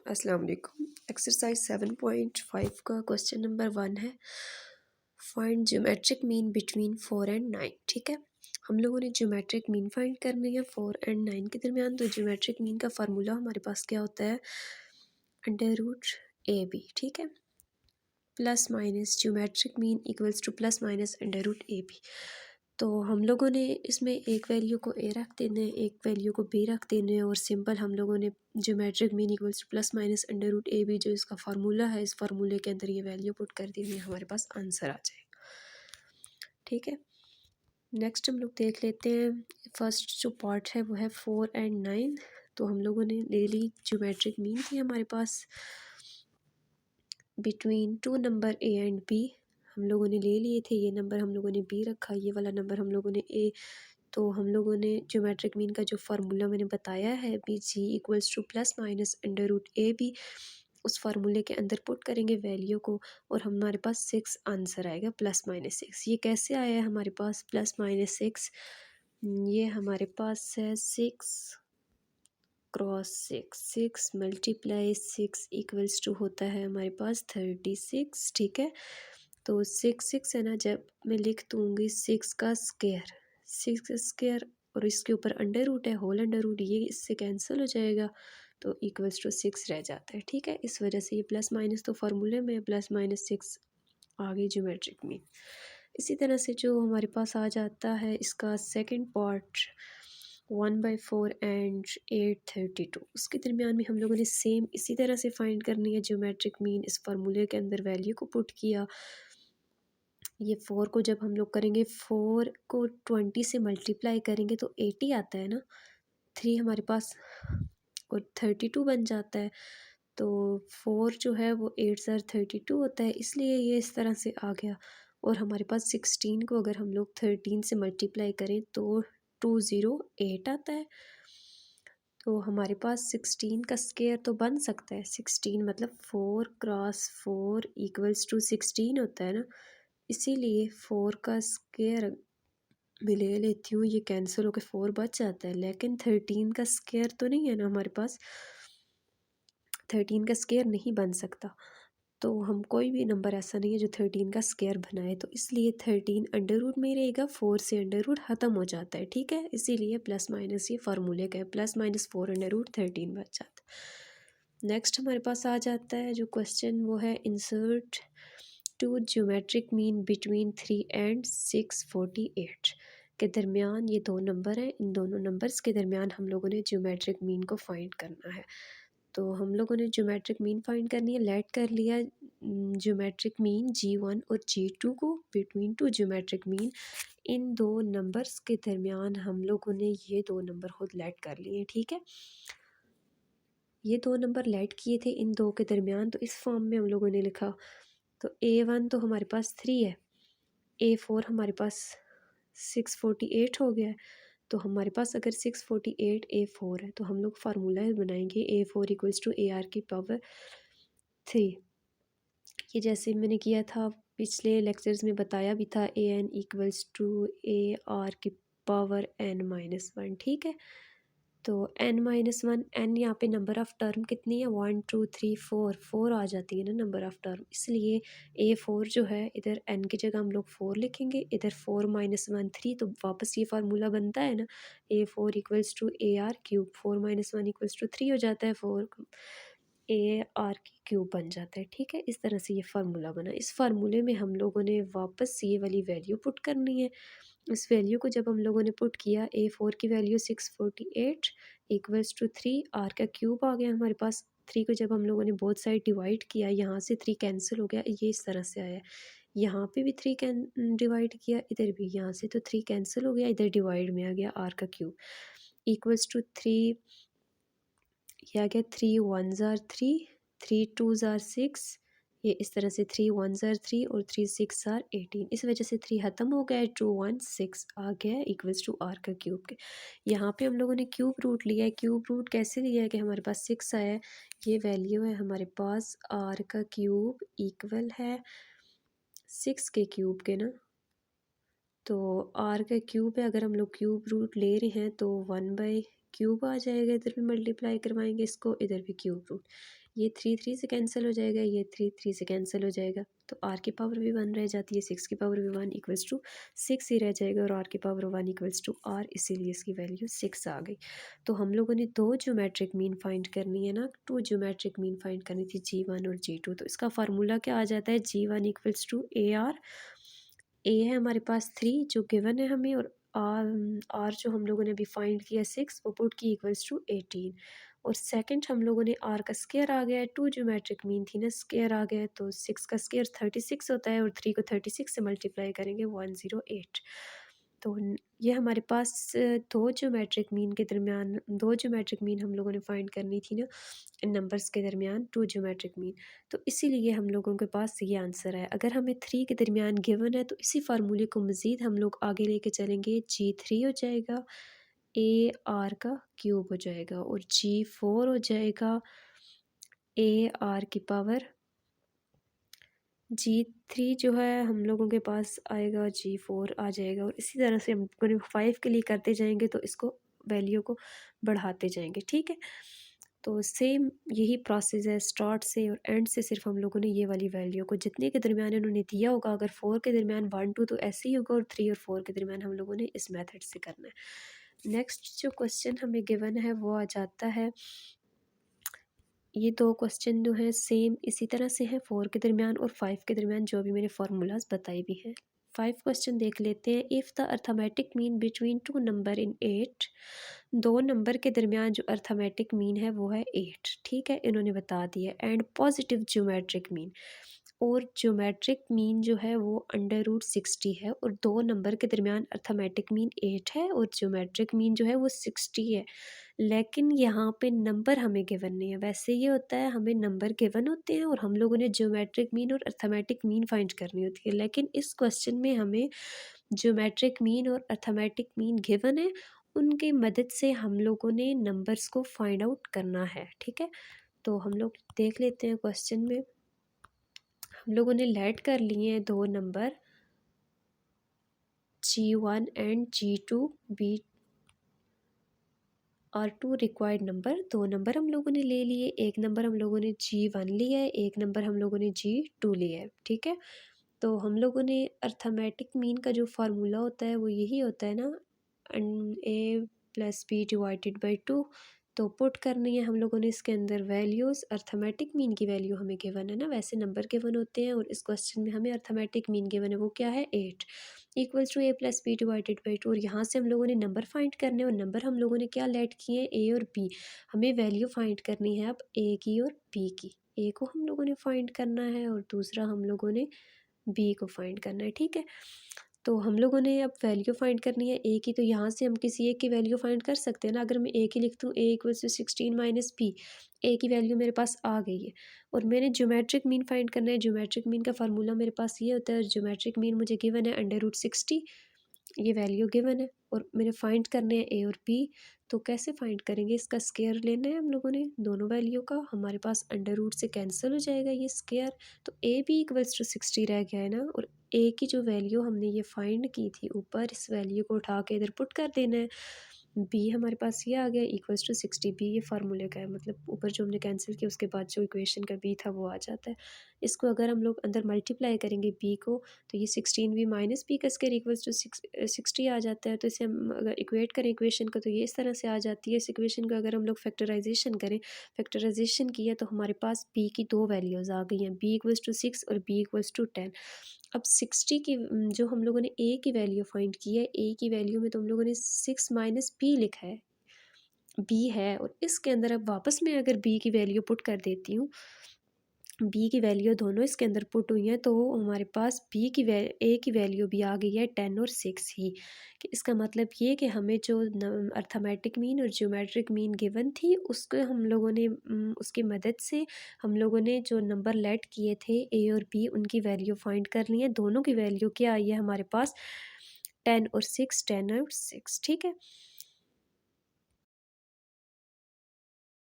अस्सलाम वालेकुम। एक्सरसाइज 7.5 का क्वेश्चन नंबर 1 है, find geometric mean between 4 and 9। ठीक है, हम लोगों ने ज्योमेट्रिक मीन फाइंड करनी है 4 एंड 9 के दरमियान। तो ज्योमेट्रिक मीन का फार्मूला हमारे पास क्या होता है, अंडर रूट ए बी। ठीक है, plus minus geometric mean equals to plus minus under root A B. तो हम लोगों ने इसमें एक वैल्यू को ए रख देना है, एक वैल्यू को बी रख देना है, और सिंपल हम लोगों ने geometric mean equals to plus minus under root A B जो इसका फार्मूला है, इस फार्मूले के अंदर ये वैल्यू पुट कर दी हुई, हमारे पास आंसर आ जाएगा। ठीक है, नेक्स्ट हम लोग देख लेते हैं। फर्स्ट जो पार्ट है वो है 4 एंड 9। तो हम लोगों ने ले ली ज्योमेट्रिक मीन थी हमारे पास between two number A and B. हम लोगों ने ले लिए थे, ये नंबर हम लोगों ने बी रखा, ये वाला नंबर हम लोगों ने ए। तो हम लोगों ने ज्योमेट्रिक मीन का जो फार्मूला मैंने बताया है B G equals to plus minus under root A B, उस फार्मूले के अंदर पुट करेंगे वैल्यू को, और हमारे पास 6 आंसर आएगा, प्लस माइनस 6। ये कैसे आया है हमारे पास प्लस माइनस 6? ये हमारे पास है 6 क्रॉस 6, 6 मल्टीप्लाई 6 इक्वल्स टू होता है हमारे पास 36। ठीक है, तो 6 है ना, जब मैं लिख दूँगी 6 का स्क्वायर, 6 का स्क्वायर और इसके ऊपर अंडर रूट है, होल अंडर रूट, ये इससे कैंसिल हो जाएगा, तो इक्वल्स टू 6 रह जाता है। ठीक है, इस वजह से ये प्लस माइनस तो फार्मूले में प्लस माइनस 6 आ गई ज्योमेट्रिक मीन। इसी तरह से जो हमारे पास आ जाता है इसका सेकंड पार्ट 1/4 एंड 8/32, उसके दरमियान में हम लोगों ने सेम इसी तरह से फाइंड करनी है ज्योमेट्रिक मीन। इस फार्मूले के अंदर वैल्यू को पुट किया, ये 4 को जब हम लोग करेंगे, 4 को 20 से मल्टीप्लाई करेंगे तो 80 आता है ना, 3 हमारे पास और 32 बन जाता है। तो 4 जो है वो 8 ज़र 32 होता है, इसलिए ये इस तरह से आ गया। और हमारे पास 16 को अगर हम लोग 13 से मल्टीप्लाई करें तो 208 आता है। तो हमारे पास 16 का स्क्वायर तो बन सकता है, 16 मतलब 4 क्रॉस 4 इक्वल्स टू 16 होता है ना, इसीलिए 4 का स्क्वायर मैं ले लेती हूँ, ये कैंसिल होकर 4 बच जाता है। लेकिन 13 का स्क्वायर तो नहीं है ना हमारे पास, 13 का स्क्वायर नहीं बन सकता। तो हम कोई भी नंबर ऐसा नहीं है जो 13 का स्क्वायर बनाए, तो इसलिए 13 अंडर रूट में रहेगा, 4 से अंडर रूट ख़त्म हो जाता है। ठीक है, इसीलिए प्लस माइनस ये फार्मूले का है, प्लस माइनस 4 अंडर रूट 13 बच जाता है। नेक्स्ट हमारे पास आ जाता है जो क्वेश्चन, वो है insert two geometric mean between 3 and 648 के दरमियान ये दो नंबर हैं, इन दोनों नंबर्स के दरमियान हम लोगों ने ज्योमेट्रिक मीन को फाइंड करना है। तो हम लोगों ने ज्योमेट्रिक मीन फाइंड करनी है, लेट कर लिया ज्योमेट्रिक मीन G1 और G2 को बिटवीन टू ज्योमेट्रिक मीन। इन दो नंबर्स के दरमियान हम लोगों ने ये दो नंबर खुद लेट कर लिए। ठीक है, ये दो नंबर लेट किए थे इन दो के दरमियान, तो इस फॉर्म में हम लोगों ने लिखा। तो A1 तो हमारे पास 3 है, A4 हमारे पास 648 हो गया है। तो हमारे पास अगर 648 A4 है तो हम लोग फार्मूला बनाएंगे A4 इक्वल्स टू AR की पावर 3। ये जैसे मैंने किया था पिछले लेक्चर्स में, बताया भी था, AN इक्वल्स टू AR की पावर N-1। ठीक है, तो N-1, N यहाँ पे नंबर ऑफ़ टर्म कितनी है, 1 2 3 4 आ जाती है ना नंबर ऑफ़ टर्म, इसलिए A4 जो है इधर N की जगह हम लोग 4 लिखेंगे, इधर 4 - 1 3, तो वापस ये फार्मूला बनता है ना, A4 equals to AR cube, 4 - 1 equals to 3 हो जाता है, 4 AR की क्यूब बन जाता है। ठीक है, इस तरह से ये फार्मूला बना। इस फार्मूले में हम लोगों ने वापस ये वाली वैल्यू पुट करनी है। इस वैल्यू को जब हम लोगों ने पुट किया, A4 की वैल्यू 648 इक्वल्स टू 3, R का क्यूब आ गया हमारे पास। 3 को जब हम लोगों ने बोथ साइड डिवाइड किया, यहाँ से 3 कैंसिल हो गया, ये इस तरह से आया। यहाँ पे भी 3 कैन डिवाइड किया, इधर भी, यहाँ से तो 3 कैंसिल हो गया, इधर डिवाइड में आ गया R का क्यूब इक्वल्स टू 3। ये आ गया 3 1 ज़ार 3, 3 2 ज़ार 6, ये इस तरह से 3 1 ज़ार 3 और 3 6 ज़ार 18, इस वजह से 3 ख़त्म हो गया है, 2 1 6 आ गया है इक्वल्स टू आर का क्यूब के। यहाँ पे हम लोगों ने क्यूब रूट लिया है। क्यूब रूट कैसे लिया है कि हमारे पास 6 आया है, ये वैल्यू है हमारे पास, आर का क्यूब इक्वल है 6 के क्यूब के ना, तो आर का क्यूब है, अगर हम लोग क्यूब रूट ले रहे हैं तो 1 बाई क्यूब आ जाएगा, इधर भी मल्टीप्लाई करवाएंगे इसको, इधर भी क्यूब रूट। ये 3 से कैंसिल हो जाएगा, ये 3 से कैंसिल हो जाएगा, तो r की पावर भी 1 रह जाती है, 6 की पावर भी 1 इक्वल्स टू 6 ही रह जाएगा, और r की पावर 1 इक्वल्स टू r, इसीलिए इसकी वैल्यू 6 आ गई। तो हम लोगों ने दो ज्योमेट्रिक मीन फाइंड करनी है ना, टू ज्योमेट्रिक मीन फाइंड करनी थी, G1 और G2। तो इसका फार्मूला क्या आ जाता है, G1 इक्वल्स टू AR, ए है हमारे पास 3 जो गिवन है हमें, और आर जो हम लोगों ने अभी फाइंड किया 6, वो पुट की इक्वल्स टू 18। और सेकंड हम लोगों ने आर का स्केयर आ गया है, टू ज्योमेट्रिक मीन थी ना, स्केयर आ गया है, तो 6 का स्केयर 36 होता है, और 3 को 36 से मल्टीप्लाई करेंगे 108। तो ये हमारे पास दो ज्योमेट्रिक मीन के दरमियान, दो ज्योमेट्रिक मीन हम लोगों ने फाइंड करनी थी ना इन नंबर्स के दरमियान, टू ज्योमेट्रिक मीन। तो इसीलिए हम लोगों के पास ये आंसर है। अगर हमें 3 के दरमियान गिवन है, तो इसी फार्मूले को मज़ीद हम लोग आगे लेके चलेंगे, G3 हो जाएगा, ए आर का क्यूब हो जाएगा, और G4 हो जाएगा, ए आर की पावर, G3 जो है हम लोगों के पास आएगा, G4 आ जाएगा, और इसी तरह से हम 5 के लिए करते जाएंगे, तो इसको वैल्यू को बढ़ाते जाएंगे, ठीक है। तो सेम यही प्रोसेस है, स्टार्ट से और एंड से सिर्फ हम लोगों ने ये वाली वैल्यू को जितने के दरमियान इन्होंने दिया होगा, अगर 4 के दरमियान 1 2 तो ऐसे ही होगा, और 3 और 4 के दरमियान हम लोगों ने इस मेथड से करना है। नेक्स्ट जो क्वेश्चन हमें गिवन है वो आ जाता है, ये दो क्वेश्चन जो हैं सेम इसी तरह से हैं, 4 के दरमियान और 5 के दरमियान जो भी मैंने फार्मूलाज बताए भी हैं। 5 क्वेश्चन देख लेते हैं। If the arithmetic mean between two number in 8, दो नंबर के दरमियान जो अर्थमेटिक मीन है वो है 8, ठीक है, इन्होंने बता दिया। एंड पॉजिटिव ज्योमेट्रिक मीन, और ज्योमेट्रिक मीन जो है वो √60 है, और दो नंबर के दरमियान अर्थमेटिक मीन 8 है, और ज्योमेट्रिक मीन जो है वो 60 है। लेकिन यहाँ पे नंबर हमें गिवन नहीं है। वैसे ये होता है, हमें नंबर गिवन होते हैं और हम लोगों ने ज्योमेट्रिक मीन और अर्थमेटिक मीन फाइंड करनी होती है, लेकिन इस क्वेश्चन में हमें ज्योमेट्रिक मीन और अर्थमेटिक मीन गिवन है, उनकी मदद से हम लोगों ने नंबर्स को फाइंड आउट करना है, ठीक है। तो हम लोग देख लेते हैं क्वेश्चन में, हम लोगों ने लेट कर लिए हैं दो number G1 and G2 B और टू रिक्वायर्ड नंबर, दो नंबर हम लोगों ने ले लिए, एक नंबर हम लोगों ने G1 लिया है, एक नंबर हम लोगों ने G2 लिया है, ठीक है। तो हम लोगों ने अर्थमेटिक मीन का जो फार्मूला होता है वो यही होता है ना, A+B/2, तो पुट करनी है हम लोगों ने इसके अंदर वैल्यूज़। अर्थमेटिक मीन की वैल्यू हमें गिवन है ना, वैसे नंबर गिवन होते हैं, और इस क्वेश्चन में हमें अर्थमेटिक मीन गिवन है, वो क्या है 8 इक्वल्स टू A+B/2, और यहाँ से हम लोगों ने नंबर फाइंड करने, और नंबर हम लोगों ने क्या लेट किए हैं, ए और बी। हमें वैल्यू फाइंड करनी है अब ए की और बी की, ए को हम लोगों ने फाइंड करना है और दूसरा हम लोगों ने बी को फाइंड करना है, ठीक है। तो हम लोगों ने अब वैल्यू फाइंड करनी है ए की, तो यहाँ से हम किसी एक की वैल्यू फाइंड कर सकते हैं ना। अगर मैं ए की लिखती हूँ, ए इक्वल्स टू 16 माइनस बी, ए की वैल्यू मेरे पास आ गई है। और मैंने ज्योमेट्रिक मीन फाइंड करना है, ज्योमेट्रिक मीन का फार्मूला मेरे पास ये होता है, ज्योमेट्रिक मीन मुझे गिवन है √60, ये वैल्यू गिवन है, और मैंने फाइंड करने हैं ए और बी। तो कैसे फाइंड करेंगे, इसका स्केयर लेना है हम लोगों ने दोनों वैल्यू का, हमारे पास अंडर रूट से कैंसिल हो जाएगा ये स्केयर, तो ए बी इक्वल्स टू 60 रह गया है ना। और ए की जो वैल्यू हमने ये फाइंड की थी ऊपर, इस वैल्यू को उठा के इधर पुट कर देना है। बी हमारे पास ये आ गया इक्वल्स टू 60, बी ये फार्मूले का है, मतलब ऊपर जो हमने कैंसिल किया उसके बाद जो इक्वेशन का बी था वो आ जाता है। इसको अगर हम लोग अंदर मल्टीप्लाई करेंगे बी को, तो ये 16 माइनस बी का स्केयर इक्वल्स टू 60 आ जाता है। तो इसे हम अगर इक्वेट करें इक्वेशन को, तो ये इस तरह से आ जाती है। इस इक्वेशन का अगर हम लोग फैक्टराइजेशन करें, फैक्टराइजेशन किया तो हमारे पास बी की दो वैल्यूज़ आ गई हैं, बी इक्वल्स टू 6 और बी इक्वल्स टू 10। अब 60 की जो हम लोगों ने ए की वैल्यू फाइंड की है, ए की वैल्यू में तो हम लोगों ने 6 माइनस बी लिखा है, बी है, और इसके अंदर अब वापस मैं अगर बी की वैल्यू पुट कर देती हूँ, बी की वैल्यू दोनों इसके अंदर पुट हुई हैं, तो हमारे पास बी की ए की वैल्यू भी आ गई है 10 और 6 ही। कि इसका मतलब ये कि हमें जो अर्थमेटिक मीन और ज्योमेट्रिक मीन गिवन थी, उसको हम लोगों ने उसकी मदद से हम लोगों ने जो नंबर लेट किए थे ए और बी, उनकी वैल्यू फाइंड कर ली है। दोनों की वैल्यू क्या आई है हमारे पास, 10 और 6, 10 और 6, ठीक है।